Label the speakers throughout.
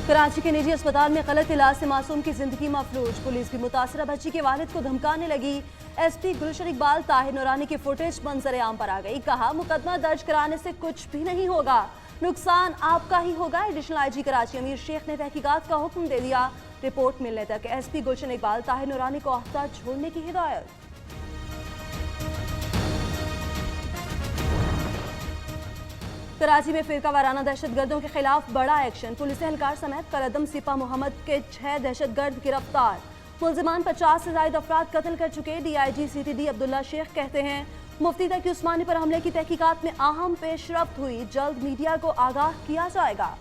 Speaker 1: कराची के निजी अस्पताल में गलत इलाज से मासूम की जिंदगी मफलूज। पुलिस भी मुतासरा बच्ची के वालिद को धमकाने लगी। एसपी गुलशन इकबाल ताहिर नूरानी की फुटेज मंजर आम पर आ गई। कहा, मुकदमा दर्ज कराने से कुछ भी नहीं होगा, नुकसान आपका ही होगा। एडिशनल आईजी कराची अमीर शेख ने तहकीकात का हुक्म दे दिया। रिपोर्ट मिलने तक एसपी गुलशन इकबाल ताहिर नूरानी को अहता छोड़ने की हिदायत। कराची में फिरका वाराना दहशतगर्दों के खिलाफ बड़ा एक्शन। पुलिस एहलकार समेत कलदम सिपा मोहम्मद के 6 दहशतगर्द गिरफ्तार। मुलजिमान 50 से ज्यादा अफराद कत्ल कर चुके। डीआईजी सीटीडी अब्दुल्ला शेख कहते हैं, मुफ्ती तकी उस्मानी पर हमले की तहकीकात में अहम पेशरफ्त हुई, जल्द मीडिया को आगाह किया जाएगा।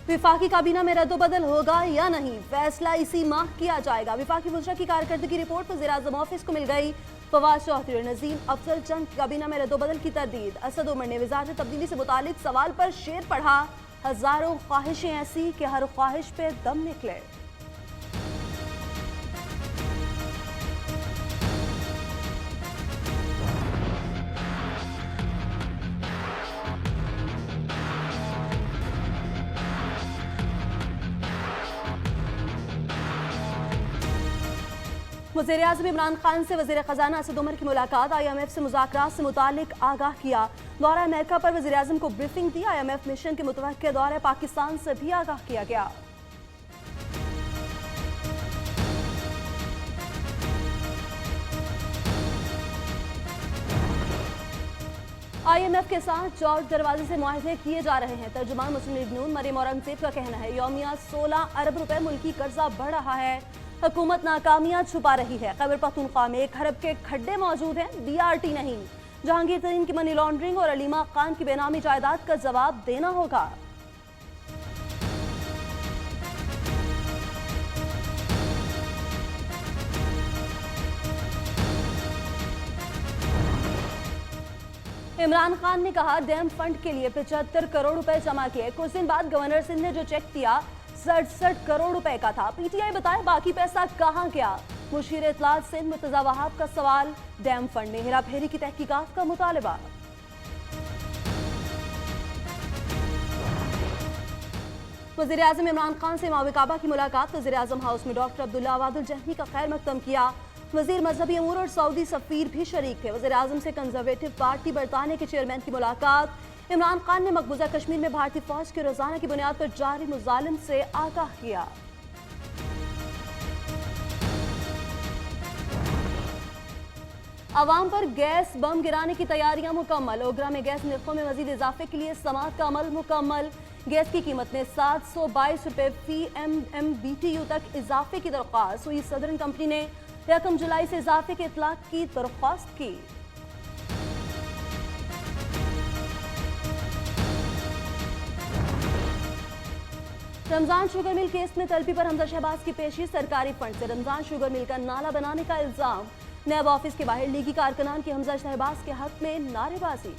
Speaker 1: विफाकी काबीना में रद्दोबदल होगा या नहीं, फैसला इसी माह किया जाएगा। विफाकी वज़रा की कारकर्दगी रिपोर्ट वज़ीर-ए-आज़म ऑफिस को मिल गई। फवाद चौधरी और नजीम अफजल चंद की काबीना में रद्दोबदल की तरदीद। असद उमर ने वज़ारत तब्दीली से मुतालिक सवाल पर शेर पढ़ा, हजारों ख्वाहिशें ऐसी कि हर ख्वाहिश पे दम निकले। वज़ीर-ए-आज़म इमरान खान से वज़ीर ख़ज़ाना असद उमर की मुलाकात। IMF से मुज़ाकरात से मुतालिक आगाह किया। दौरा अमेरिका पर वज़ीर-ए-आज़म को ब्रीफिंग दी। IMF मिशन के मुतवक्किल दौरे पाकिस्तान से भी आगाह किया गया। IMF के साथ चौक दरवाजे से मुआहदे किए जा रहे हैं। तर्जुमान मुस्लिम लीग नून मरियम औरंगज़ेब का कहना है, यौमिया 16 अरब रुपए मुल्की कर्जा बढ़ रहा है, हुकूमत नाकामियां छुपा रही है। खैबर पख्तूनख्वा में 1 अरब के खड्डे मौजूद हैं, DRT नहीं। जहांगीर तरीन की मनी लॉन्ड्रिंग और अलीमा खान की बेनामी जायदाद का जवाब देना होगा। इमरान खान ने कहा, डैम फंड के लिए 75 करोड़ रुपए जमा किए। कुछ दिन बाद गवर्नर सिंध ने जो चेक दिया 67 करोड़ रुपए का था। PTI बताए बाकी पैसा कहां गया। मुशीर इत्तलात सिंध मुर्तजा वहाब का सवाल, डैम फंड में हेराफेरी की तहकीकात का मुतालबा। वज़ीर-ए-आज़म इमरान खान से मावी काबा की मुलाकात। वज़ीर-ए-आज़म हाउस में डॉक्टर अब्दुल्ला अवादुल जहनी का खैर मकदम किया। वज़ीर मजहबी अमूर और सऊदी सफ़ीर भी शरीक थे। वज़ीर-ए-आज़म से कंजर्वेटिव पार्टी बरताने के चेयरमैन की मुलाकात। इमरान खान ने मकबूजा कश्मीर में भारतीय फौज के रोजाना की बुनियाद पर जारी मुजालिम से आगाह किया। अवाम पर गैस बम गिराने की तैयारियां मुकम्मल। ओगरा में गैस निर्खों में मजीद इजाफे के लिए समाअत का अमल मुकम्मल। गैस की कीमत में 722 रुपए फी MMBTU तक इजाफे की दरख्वास्त हुई। सदरन कंपनी ने 1 जुलाई से इजाफे के इतलाक की दरख्वास्त की। रमजान शुगर मिल केस में तलबी पर हमजा शहबाज की पेशी। सरकारी फंड से रमजान शुगर मिल का नाला बनाने का इल्जाम। नैब ऑफिस के बाहर लीगी कारकुनान की हमजा शहबाज के हक में नारेबाजी।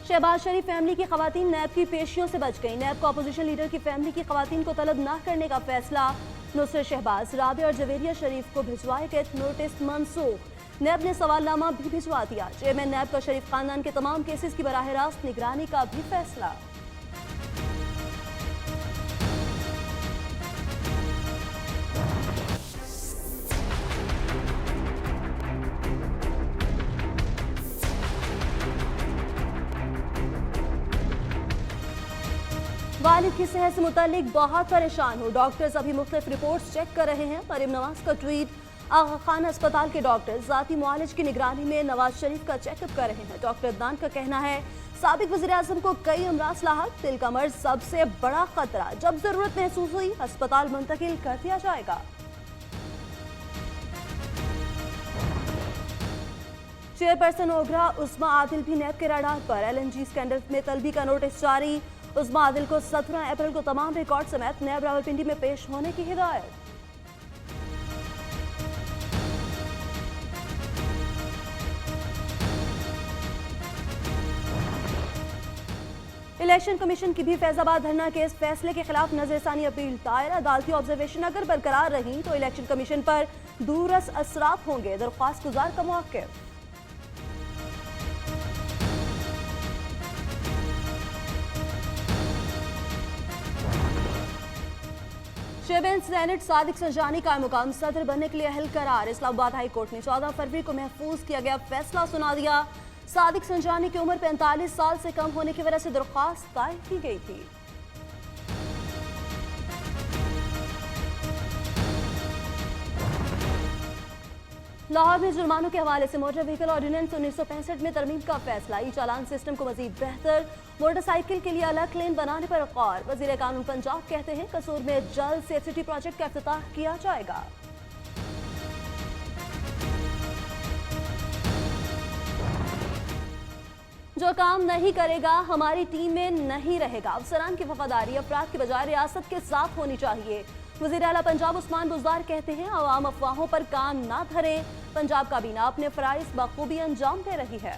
Speaker 1: शहबाज शरीफ फैमिली की खवातीन नैब की पेशियों से बच गई। नैब का अपोजिशन लीडर की फैमिली की खवातीन को तलब न करने का फैसला। नुसरत शहबाज, राबे और जवेरिया शरीफ को भिजवाए गए नोटिस मंसूख। नैब ने सवालनामा भी भिजवा दिया। चेयरमैन नैब का शरीफ खानदान के तमाम केसेस की बराह रास्त निगरानी का भी फैसला। वालिद की सेहत से मुतालिक बहुत परेशान हूँ, डॉक्टर्स अभी मुख्तलिफ रिपोर्ट्स चेक कर रहे हैं। मरियम नवाज का ट्वीट। आगा खान अस्पताल के डॉक्टर जाती मुआलिज की निगरानी में नवाज शरीफ का चेकअप कर रहे हैं। डॉक्टर अदनान का कहना है, साबिक वज़ीर-ए-आज़म को कई अमराज लाहक, दिल का मर्ज सबसे बड़ा खतरा, जब जरूरत महसूस हुई अस्पताल मुंतकिल कर दिया जाएगा। चेयरपर्सन ओगरा उस्मा आदिल भी नैब के रडार पर। LNG स्कैंडल में तलबी का नोटिस जारी। उस्मा आदिल को 17 अप्रैल को तमाम रिकॉर्ड समेत नैब रावलपिंडी में पेश होने की हिदायत। इलेक्शन कमीशन की भी फैजाबाद धरना केस फैसले के खिलाफ नजरसानी अपील दायर। अदालती ऑब्जर्वेशन अगर बरकरार रही तो इलेक्शन कमीशन पर दूरस असरात होंगे, दरख्वास्त गुजार का मौक़िफ़। शेबेन सेनेट सादिक संजानी का मुकाम सदर बनने के लिए अहल करार। इस्लामाबाद हाई कोर्ट ने 14 फरवरी को महफूज किया गया फैसला सुना दिया। सादिक संजानी की उम्र 45 साल से कम होने की वजह से दरख्वास्त दायर की गई थी। लाहौर में जुर्मानों के हवाले से मोटर व्हीकल ऑर्डिनेंस 1965 में तरमीम का फैसला। ई चालान सिस्टम को मजीद बेहतर, मोटरसाइकिल के लिए अलग लेन बनाने पर गौर। वजीर कानून पंजाब कहते हैं कसूर में जल्द सेफ सिटी प्रोजेक्ट का इफ्तिताह किया जाएगा। जो काम नहीं करेगा हमारी टीम में नहीं रहेगा। अफसरान की वफादारी अफराद की बजाय रियासत के साथ होनी चाहिए। वज़ीर आला पंजाब उस्मान बुज़दार कहते हैं अवाम अफवाहों पर कान ना धरे। पंजाब काबीना अपने फराइज बखूबी अंजाम दे रही है।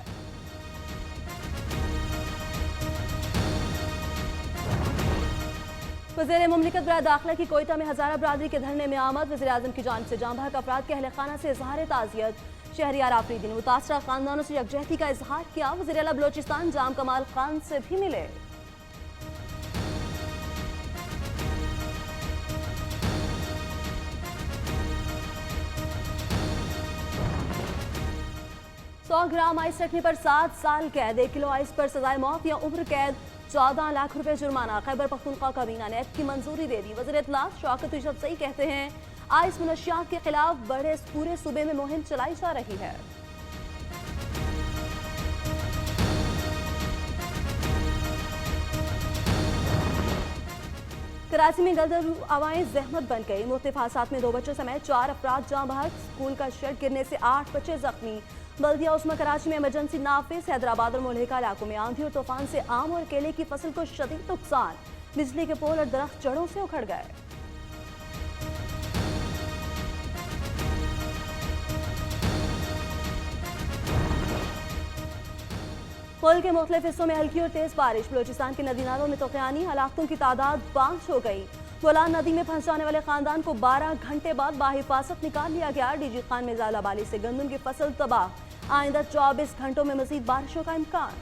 Speaker 1: वज़ीर मुमलिकत बराए दाखिला की कोयटा में हज़ारा बरादरी के धरने में आमद। वज़ीर आज़म की जानिब से जाँ बहक अफराद के अहले खाना से इजहार ताज़ियत। शहरियार आफरीदी ने मुतासरा खानदानों से यकजहती का इजहार किया। वज़ीर आला बलोचिस्तान जाम कमाल खान से भी मिले। सौ ग्राम आइस रखने पर 7 साल कैद, 1 किलो आइस पर सजाए मौत या उम्र कैद, 14 लाख रुपए जुर्माना। खैबर पख्तूनख्वा काबीना ने एक्ट की मंजूरी दे दी। वज़ीर इत्तलात शौकत यूसुफ़ज़ई कहते हैं आइस मुनशियात के खिलाफ पूरे सूबे में मुहिम चलाई जा रही है। कराची में गलदरू हवाएं जहमत बन गई। मुख्तलिफ हादसात में 2 बच्चों समेत 4 अफराद जाँ बहक। स्कूल का शेड गिरने से 8 बच्चे जख्मी। बल्दिया उस्मा कराची में इमरजेंसी नाफिज। हैदराबाद और मुल्हिका इलाकों में आंधी और तूफान से आम और केले की फसल को शदीद नुकसान। बिजली के पोल और दरख्त जड़ों से उखड़ गए। मुल्क के मुख्तलिफ हिस्सों में हल्की और तेज बारिश। बलोचिस्तान के नदी नालों में तूफ़ानी हलाकतों की तादाद 5 हो गई। बोलान नदी में फंस जाने वाले खानदान को 12 घंटे बाद बाहिफाजत निकाल लिया गया। डीजी खान में ज़ाला बाली से गंदम की फसल तबाह। आइंदा 24 घंटों में मजीद बारिशों का इम्कान।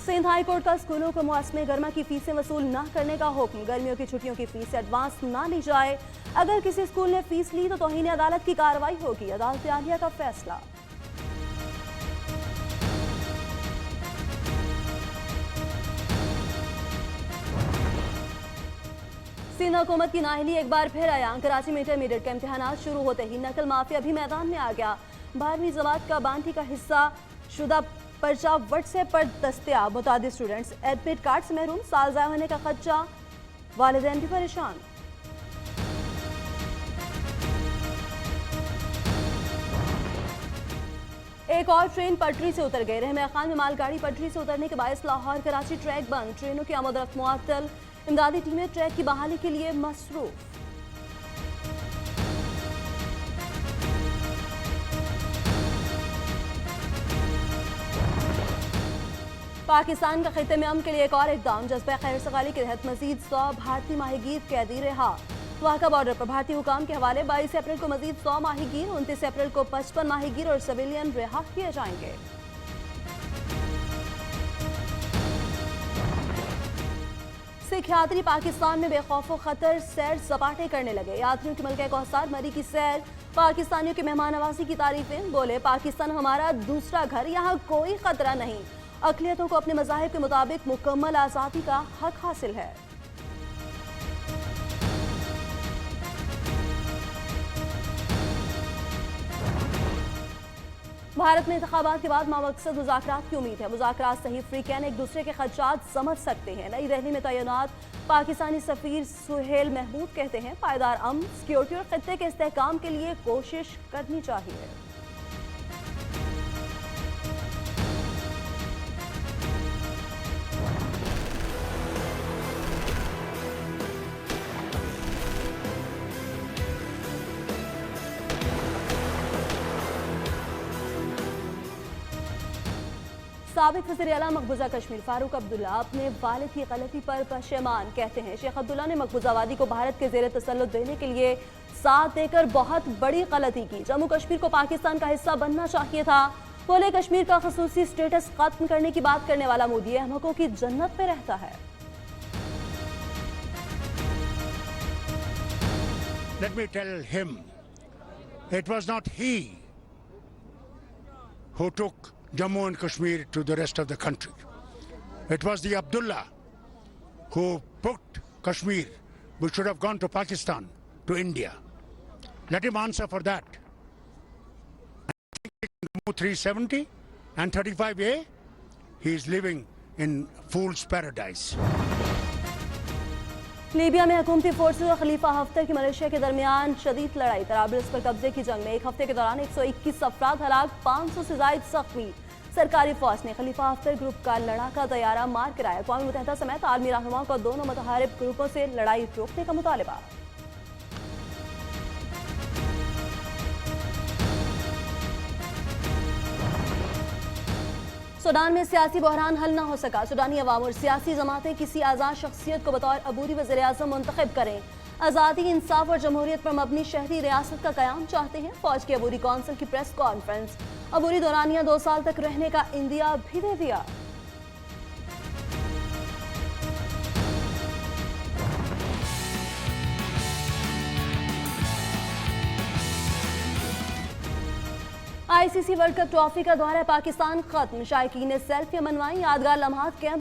Speaker 1: सिंध हाई कोर्ट का स्कूलों को मौसम गर्मा की फीसें वसूल न करने का हुक्म। गर्मियों की छुट्टियों की फीस एडवांस न ली जाए। अगर किसी स्कूल ने फीस ली तो तौहीन अदालत की कार्रवाई होगी। अदालत आलिया का फैसला। सिंध हुकूमत की नाअहली एक बार फिर आया। कराची में इंटरमीडिएट के इम्तिहान शुरू होते ही नकल माफिया भी मैदान में आ गया। 12वीं जमात का बांटी का हिस्सा शुदा पर्चा व्हाट्सएप पर दस्तयाब। मुतादिद स्टूडेंट्स एडमिट कार्ड से महरूम। साल ज़ाया होने का खदशा, वालिदैन भी परेशान। एक और ट्रेन पटरी से उतर गई। रहमा खान में मालगाड़ी पटरी से उतरने के बायस लाहौर कराची ट्रैक बंद। ट्रेनों की आमदरफ्त मुअत्तल। इमदादी टीमें ट्रैक की बहाली के लिए मसरूफ। पाकिस्तान का खिते में अमन के लिए एक और इकदाम। जज्बा खैर सगाली के तहत मजीद 100 भारतीय माहीगीर कैदी रिहा। वाहका बॉर्डर पर भारतीय हुकाम के हवाले 22 अप्रैल को मजीद 100 माहीगीर, 29 अप्रैल को 55 माहीगीर और सिविलियन रिहा किए जाएंगे। सिख यात्री पाकिस्तान में बेखौफ खतर सैर सपाटे करने लगे। यात्रियों की मलका कौसार मरी की सैर। पाकिस्तानियों की मेहमान नवाजी की तारीफें। बोले पाकिस्तान हमारा दूसरा घर, यहाँ कोई खतरा नहीं। अक़लियतों को अपने मज़ाहिब के मुताबिक मुकम्मल आज़ादी का हक हासिल है। भारत में इंतखाबात के बाद मामकसद मुज़ाकरात की उम्मीद है। मुज़ाकरात सही फ्रीकैन एक दूसरे के खदशात समझ सकते हैं। नई दिल्ली में तैनात पाकिस्तानी सफ़ीर सुहेल महमूद कहते हैं पायदार अमन, सिक्योरिटी और खित्ते के इस्तेहकाम के लिए कोशिश करनी चाहिए। साबिक वज़ीर आला मकबूजा कश्मीर फारूक अब्दुल्ला अपने वालिद की गलती पर पशेमान। कहते हैं शेख अब्दुल्ला ने मकबूजा वादी को भारत के ज़ेर तसल्लुत देने के लिए साथ देकर बहुत बड़ी गलती की। जम्मू कश्मीर को पाकिस्तान का हिस्सा बनना चाहिए था। बोले कश्मीर का खसूसी स्टेटस खत्म करने की बात करने वाला मोदी अहमकों की जन्नत में रहता है।
Speaker 2: Let me tell him, it was not he who took Jammu and Kashmir to the rest of the country. It was the Abdullah who put Kashmir, which should have gone to Pakistan, to India. Let him answer for that. 370 and 35A, he is living in fool's paradise.
Speaker 1: Libya में हुकूमती forces और खलीफा Haftar की Malaysia के दरमियान शदीद लड़ाई। तराबलस पर कब्जे की जंग में एक हफ्ते के दौरान 121 अफराद हलाक, 500 से ज्यादा जख्मी। सरकारी फौज ने खलीफा हफ्तर ग्रुप का लड़ाका तैयारा मार गिराया। अक़वाम मुत्तहिदा समेत आलमी रहनुमाओं का दोनों मुतहारिब ग्रुपों से लड़ाई रोकने का मुतालबा। सूडान में सियासी बहरान हल न हो सका। सूडानी अवाम और सियासी जमातें किसी आज़ाद शख्सियत को बतौर अबूरी वज़ीर आज़म मुंतखब करें। आज़ादी, इंसाफ और जमहूरियत पर मबनी शहरी रियासत का क़याम चाहते हैं। फौज की अबूरी कौंसिल की प्रेस कॉन्फ्रेंस। अबूरी दौरानिया 2 साल तक रहने का इंदिया भी दे दिया। ICC वर्ल्ड कप ट्रॉफी का दौरा पाकिस्तान खत्म। शायकीन ने सेल्फियां मनवाई, यादगार लम्हात कैंप